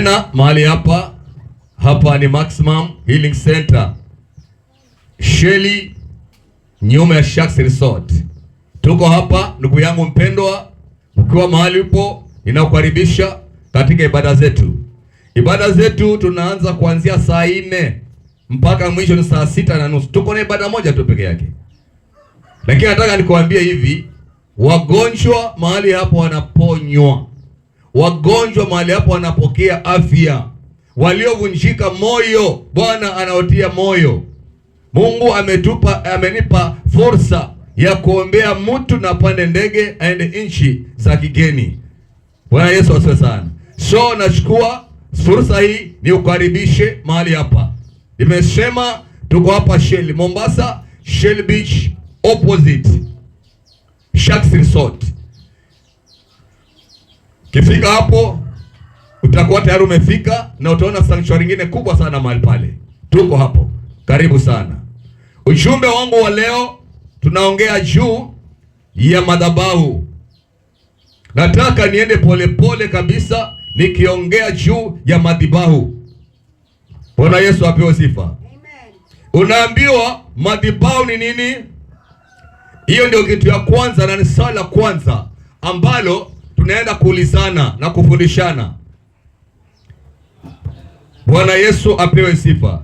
Tena mahali hapa ni Maximum Healing Center, Sheli, nyuma ya Sharks Resort. Tuko hapa ndugu yangu mpendwa, ukiwa mahali upo, ninakukaribisha katika ibada zetu. Ibada zetu tunaanza kuanzia saa 4 mpaka mwisho ni saa 6:30. Tuko na ibada moja tu peke yake. Lakini nataka nikuambie hivi, wagonjwa mahali hapo wanaponywa. Wagonjwa mahali hapo wanapokea afya. Waliovunjika moyo, Bwana anawatia moyo. Mungu amenipa fursa ya kuombea mtu na pande ndege aende nchi za kigeni. Bwana Yesu asifiwe sana. So nachukua fursa hii ni ukaribishe mahali hapa. Nimesema tuko hapa Shell, Mombasa, Shell Beach opposite Sharks Resort. Kifika hapo utakuwa tayari umefika na utaona sanctuary nyingine kubwa sana mahali pale. Tuko hapo. Karibu sana. Ujumbe wangu wa leo tunaongea juu ya madhabahu. Nataka niende pole kabisa nikiongea juu ya madhabahu. Bwana Yesu apewe sifa. Amen. Unaambiwa madhabahu ni nini? Hiyo ndio kitu ya kwanza na ni swali la kwanza ambalo tunaenda kuulizana na kufundishana. Bwana Yesu apewe sifa.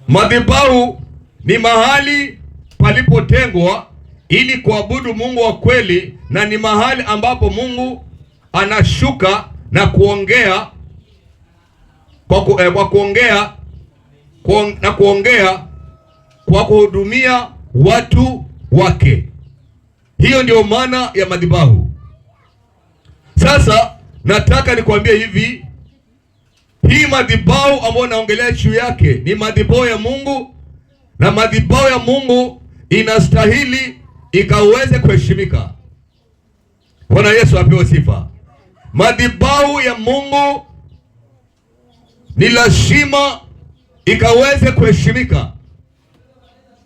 Madhabahu ni mahali palipotengwa ili kuabudu Mungu wa kweli, na ni mahali ambapo Mungu anashuka na kuongea kwa kuhudumia watu wake. Hiyo ndio maana ya madhabahu. Sasa nataka nikwambie hivi, hii madhabahu ambayo naongelea juu yake ni madhabahu ya Mungu, na madhabahu ya Mungu inastahili ikaweze kuheshimika. Bwana Yesu apewe sifa. Madhabahu ya Mungu ni lazima ikaweze kuheshimika.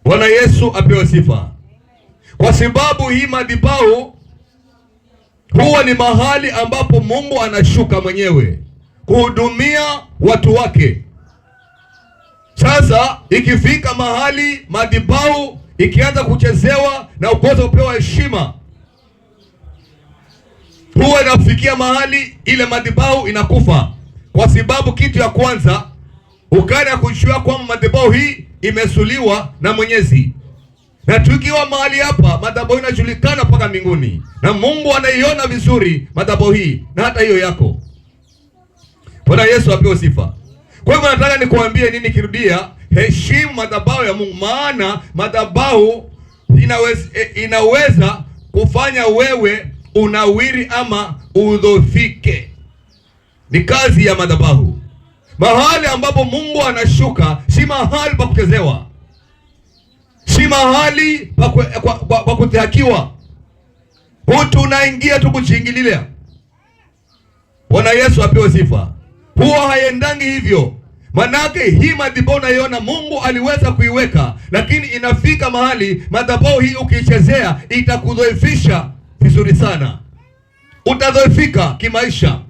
Bwana Yesu apewe sifa. Kwa sababu hii madhabahu huwa ni mahali ambapo Mungu anashuka mwenyewe kuhudumia watu wake. Sasa ikifika mahali madhabahu ikianza kuchezewa na ukosa upewa heshima, huwa inafikia mahali ile madhabahu inakufa. Kwa sababu kitu ya kwanza ukana kujua kwamba madhabahu hii imesuliwa na Mwenyezi. Na tukiwa mahali hapa madhabahu inajulikana mpaka mbinguni, na Mungu anaiona vizuri madhabahu hii na hata hiyo yako. Bwana Yesu apewe sifa. Kwa hivyo nataka nikuambie nini kirudia, heshimu madhabahu ya Mungu, maana madhabahu inaweza kufanya wewe unawiri ama udhofike. Ni kazi ya madhabahu. Mahali ambapo Mungu anashuka si mahali pa kuchezewa, si mahali pa kudhihakiwa. Mtu unaingia tu kujiingililia. Bwana Yesu apewe sifa. Huwa haendangi hivyo. Manake hii madhabahu unaiona Mungu aliweza kuiweka, lakini inafika mahali madhabahu hii ukichezea itakudhoofisha vizuri sana. Utadhoofika kimaisha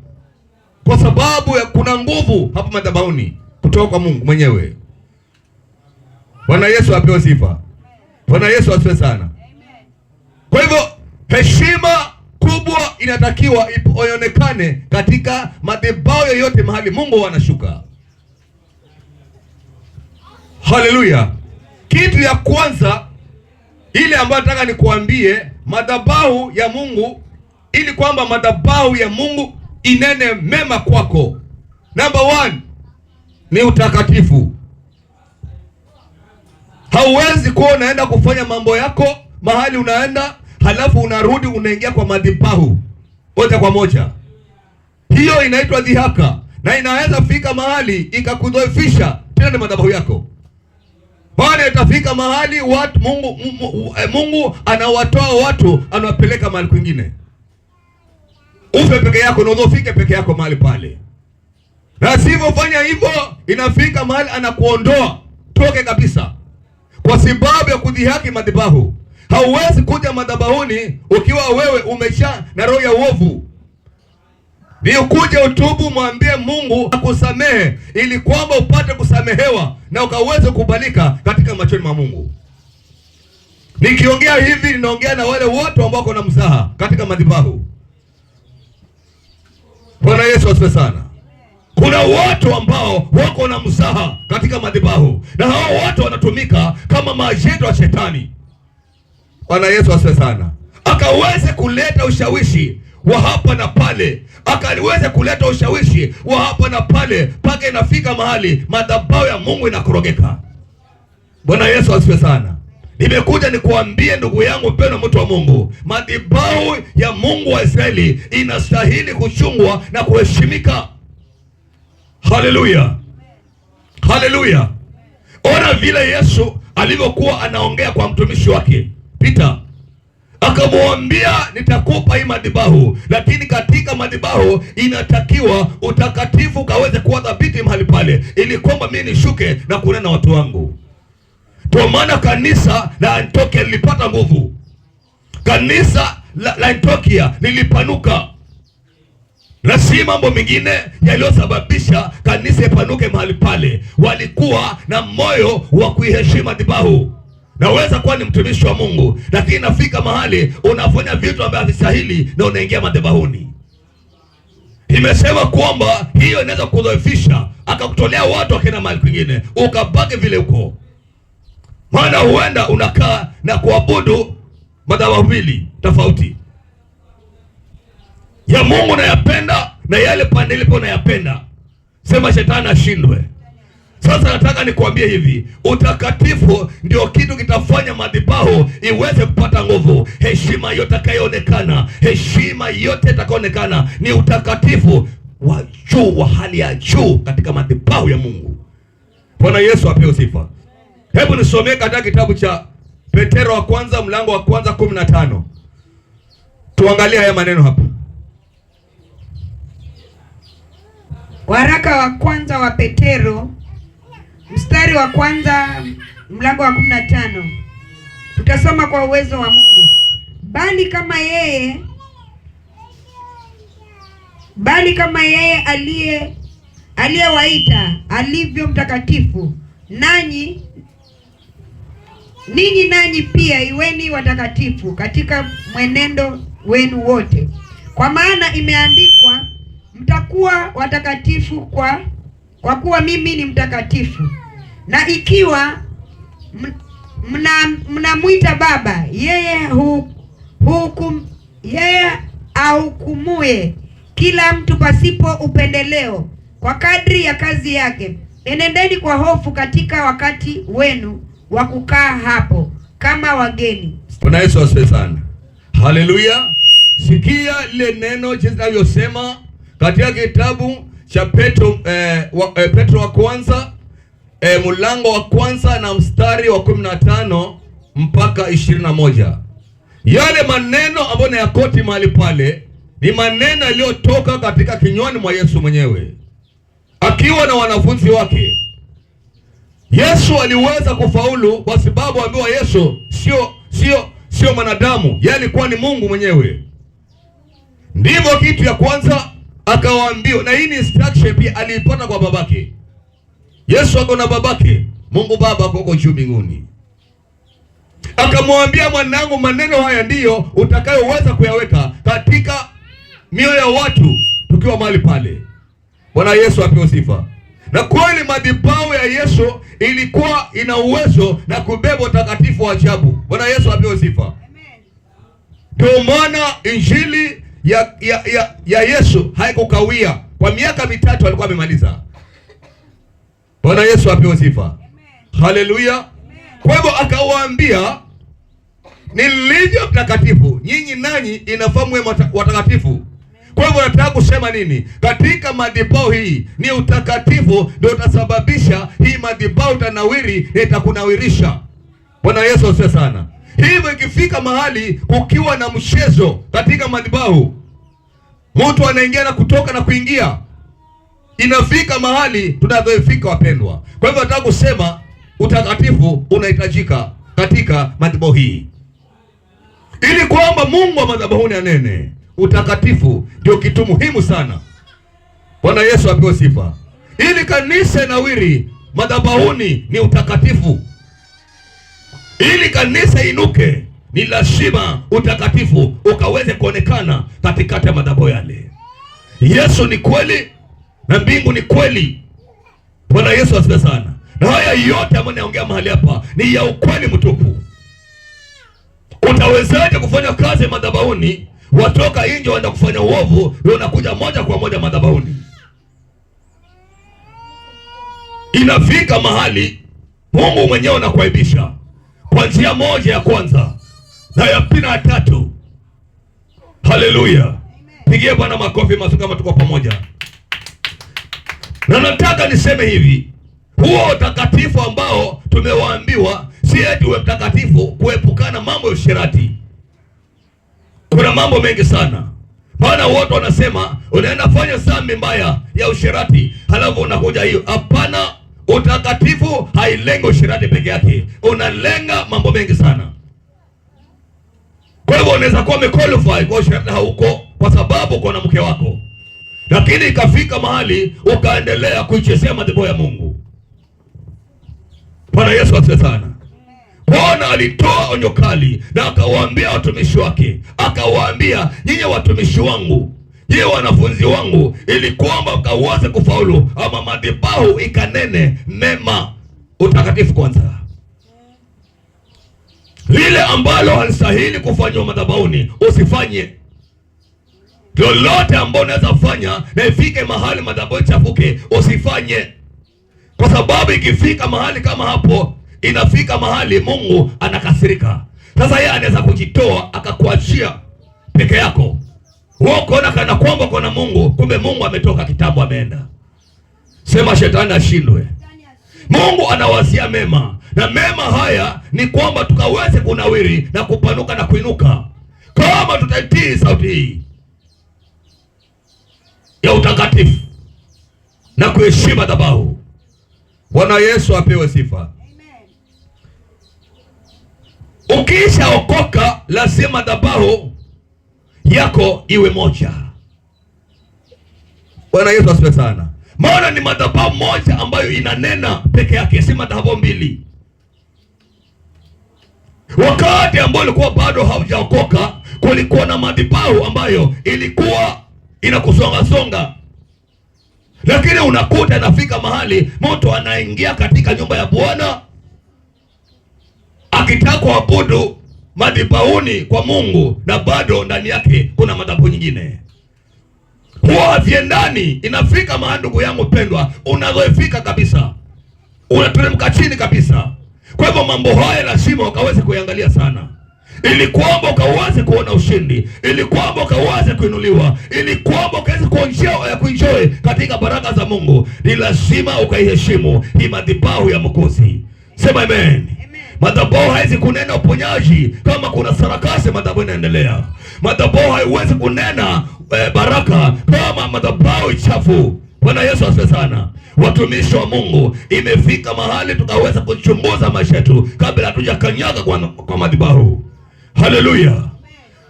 kwa sababu ya kuna nguvu hapa madhabahuni kutoka kwa Mungu mwenyewe. Bwana Yesu apewe sifa. Bwana Yesu asifiwe sana. Kwa hivyo heshima kubwa inatakiwa ionekane katika madhabahu yoyote mahali Mungu anashuka. Haleluya. Kitu ya kwanza ile ambayo nataka nikuambie, madhabahu ya Mungu, ili kwamba madhabahu ya Mungu inene mema kwako, number 1 ni utakatifu. Hauwezi kuwa unaenda kufanya mambo yako mahali unaenda halafu unarudi unaingia kwa madhabahu moja kwa moja. Hiyo inaitwa dhihaka, na inaweza fika mahali ikakudhoofisha tena ni madhabahu yako. Bwana itafika mahali watu Mungu anawatoa watu anawapeleka mahali kwingine. Ufe peke yako na udhoofike peke yako mahali pale. Na sivyo fanya hivyo, inafika mahali anakuondoa toke kabisa kwa sababu ya kudhihaki madhabahu. Hauwezi kuja madhabahuni ukiwa wewe umesha na roho ya uovu. Ni ukuje utubu, mwambie Mungu akusamehe, ili kwamba upate kusamehewa na ukaweze kukubalika katika machoni mwa Mungu. Nikiongea hivi ninaongea na wale wote ambao wako na mzaha katika madhabahu. Bwana Yesu asifiwe sana. Kuna watu ambao wako na mzaha katika madhabahu, na hao watu wanatumika kama maajenti wa shetani. Bwana Yesu asifiwe sana. Akaweze kuleta ushawishi wa hapa na pale, akaweze kuleta ushawishi wa hapa na pale, mpaka inafika mahali madhabahu ya Mungu inakorogeka. Bwana Yesu asifiwe sana. Nimekuja nikuambie ndugu yangu mpendwa, mtu wa Mungu, madhabahu ya Mungu wa Israeli inastahili kuchungwa na kuheshimika. Haleluya, haleluya. Ona vile Yesu alivyokuwa anaongea kwa mtumishi wake Peter, akamwambia nitakupa hii madhabahu, lakini katika madhabahu inatakiwa utakatifu kaweze kuwa dhabiti mahali pale, ili kwamba mimi nishuke na kunena watu wangu. Kwa maana kanisa la Antiokia lilipata nguvu. Kanisa la Antiokia lilipanuka, na si mambo mengine yaliyosababisha kanisa ipanuke mahali pale. Walikuwa na moyo wa kuiheshimu madhabahu. Naweza kuwa ni mtumishi wa Mungu, lakini nafika mahali unafanya vitu ambavyo havistahili na unaingia madhabahuni. Imesema kwamba hiyo inaweza kudhoofisha, akakutolea watu wakina mahali kwingine, ukabaki vile uko. Maana huenda unakaa na kuabudu madhabahu mbili tofauti. Ya Mungu nayapenda na yale pande ile unayapenda. Sema shetani ashindwe. Sasa nataka nikuambie hivi, utakatifu ndio kitu kitafanya madhabahu iweze kupata nguvu. Heshima yote itakayoonekana, heshima yote itakayoonekana ni utakatifu wa juu, wa hali ya juu katika madhabahu ya Mungu. Bwana Yesu apewe sifa. Hebu nisomee katika kitabu cha Petero wa kwanza mlango wa kwanza 15. Tuangalie haya maneno hapa. Waraka wa kwanza wa Petero mstari wa kwanza mlango wa 15. Tutasoma kwa uwezo wa Mungu. Bali kama yeye aliyewaita alivyo mtakatifu, ninyi pia iweni watakatifu katika mwenendo wenu wote. Kwa maana imeandikwa, mtakuwa watakatifu kwa kuwa mimi ni mtakatifu. Na ikiwa mnamwita Baba, yeye ahukumuye kila mtu pasipo upendeleo kwa kadri ya kazi yake, enendeni kwa hofu katika wakati wenu wa kukaa hapo kama wageni. Bwana Yesu asifiwe sana. Haleluya. Sikia lile neno jinsi linavyosema katika kitabu cha Petro wa kwanza mlango wa kwanza na mstari wa 15 mpaka 21. Yale maneno ambayo nayakoti mahali pale ni maneno yaliyotoka katika kinywani mwa Yesu mwenyewe akiwa na wanafunzi wake. Yesu aliweza kufaulu kwa sababu ambiwa Yesu sio mwanadamu, yeye alikuwa ni Mungu mwenyewe. Ndivyo kitu ya kwanza akawaambia, na hii ni instruction pia aliipata kwa babake. Yesu ako na babake, Mungu Baba ako juu mbinguni. Akamwambia, mwanangu, maneno haya ndiyo utakayoweza kuyaweka katika mioyo ya watu tukiwa mahali pale. Bwana Yesu apewe sifa. Na kweli madhabahu ya Yesu ilikuwa ina uwezo na kubeba utakatifu wa ajabu. Bwana Yesu apewe sifa. Ndio maana injili ya Yesu haikukawia. Kwa miaka 3 alikuwa amemaliza. Bwana Yesu apewe sifa. Haleluya. Kwa hivyo akawaambia, nilivyo mtakatifu, nyinyi nanyi inafaa mwe watakatifu. Kwa hivyo nataka kusema nini? Katika madhabahu hii ni utakatifu ndio utasababisha hii madhabahu tanawiri na itakunawirisha. Bwana Yesu asifiwe sana. Hivyo ikifika mahali kukiwa na mchezo katika madhabahu, mtu anaingia na kutoka na kuingia, inafika mahali tunadhoofika wapendwa. Kwa hivyo nataka kusema utakatifu unahitajika katika madhabahu hii, ili kwamba Mungu wa madhabahuni anene. Utakatifu ndio kitu muhimu sana Bwana Yesu apewe sifa. Ili kanisa inawiri, madhabahuni ni utakatifu. Ili kanisa inuke, ni lazima utakatifu ukaweze kuonekana katikati ya madhabahu yale. Yesu ni kweli na mbingu ni kweli. Bwana Yesu asifiwe sana. Na haya yote ambayo naongea mahali hapa ni ya ukweli mtupu. Utawezaje kufanya kazi madhabahuni, watoka nje waenda kufanya uovu, wewe unakuja moja kwa moja madhabahuni? Inafika mahali Mungu mwenyewe anakuaibisha kwa njia moja ya kwanza na ya pili na ya tatu. Haleluya. Pigie Bwana makofi mazuri kama tuko pamoja. Na nataka niseme hivi, huo utakatifu ambao tumewaambiwa si eti uwe mtakatifu kuepukana mambo ya usherati. Kuna mambo mengi sana. Maana wote wanasema unaenda fanya dhambi mbaya ya usherati, halafu unakuja hiyo. Hapana, utakatifu hailengi usherati peke yake. Unalenga mambo mengi sana. Kwa hivyo unaweza kuwa umequalify kwa usherati hauko kwa sababu uko na mke wako, lakini ikafika mahali ukaendelea kuichezea madhabahu ya Mungu. Bwana Yesu asifiwe sana. Bwana alitoa onyo kali na akawaambia watumishi wake, akawaambia, nyinyi watumishi wangu, nyinyi wanafunzi wangu, ili kwamba mkaweze kufaulu, ama madhabahu ikanene mema. Utakatifu kwanza. Lile ambalo halistahili kufanywa madhabahuni usifanye. Lolote ambalo unaweza fanya na ifike mahali madhabahu chafuke, usifanye. Kwa sababu ikifika mahali kama hapo, inafika mahali Mungu anakasirika. Sasa yeye anaweza kujitoa akakuachia peke yako. Wewe unaona kana kwamba kuna Mungu, kumbe Mungu ametoka kitambo ameenda. Sema shetani ashindwe. Mungu anawazia mema, na mema haya ni kwamba tukaweze kunawiri na kupanuka na kuinuka, kama tutaitii sauti hii ya utakatifu na kuheshimu madhabahu. Bwana Yesu apewe sifa. Amen. Ukisha okoka, lazima madhabahu yako iwe moja. Bwana Yesu asifiwe sana. Maana ni madhabahu moja ambayo inanena peke yake, si madhabahu mbili. Wakati ambao ulikuwa bado haujaokoka, kulikuwa na madhabahu ambayo ilikuwa inakusonga songa. Lakini unakuta nafika mahali mtu anaingia katika nyumba ya Bwana akitaka kuabudu madhabahuni kwa Mungu, na bado ndani yake kuna madhabahu nyingine. Huwa viendani. Inafika mahali, ndugu yangu pendwa, unazoefika kabisa, unateremka chini kabisa. Kwa hivyo mambo haya lazima ukaweze kuangalia sana, ili kwamba ukaweze kuona ushindi, ili kwamba ukaweze kuinuliwa, ili kwamba ukaweze kuenjoy katika baraka za Mungu. Ni lazima ukaiheshimu hii madhabahu ya Mwokozi. Sema amen. Madhabahu haiwezi kunena uponyaji kama kuna sarakasi madhabahu inaendelea. Madhabahu haiwezi kunena baraka kama madhabahu chafu. Bwana Yesu asifiwe sana. Watumishi wa Mungu, imefika mahali tukaweza kuchunguza maisha yetu kabla hatujakanyaga kwa madhabahu. Haleluya.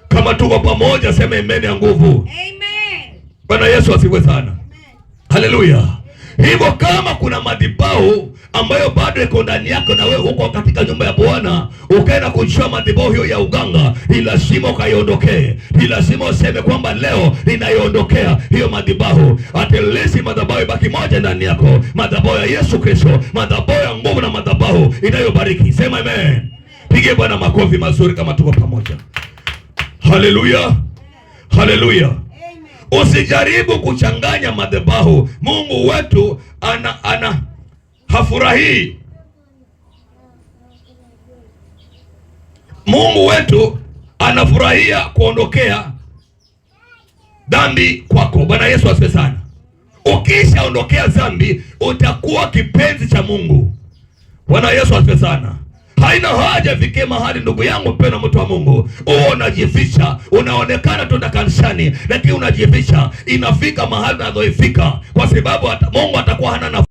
Kama tuko pamoja, sema amen ya nguvu. Amen. Bwana Yesu asifiwe sana. Haleluya. Hivyo kama kuna madhabahu ambayo bado iko ndani yako na wewe huko katika nyumba ya Bwana, ukaenda kuchukua madhabahu hiyo ya uganga, ni lazima ukaiondokee. Ni lazima useme kwamba leo ninaiondokea hiyo madhabahu. At least madhabahu ibaki moja ndani yako, madhabahu ya Yesu Kristo, madhabahu ya nguvu na madhabahu inayobariki. Sema amen. Pige Bwana makofi mazuri kama tuko pamoja. Haleluya. Haleluya. Usijaribu kuchanganya madhabahu. Mungu wetu hafurahi. Mungu wetu anafurahia kuondokea dhambi kwako. Bwana Yesu asifiwe sana. Ukishaondokea dhambi, utakuwa kipenzi cha Mungu. Bwana Yesu asifiwe sana. Haina haja fike mahali, ndugu yangu mpendwa, mtu wa Mungu, unajificha, unaonekana tu kanisani, lakini unajificha. Inafika mahali unazoifika, kwa sababu Mungu atakuwa hana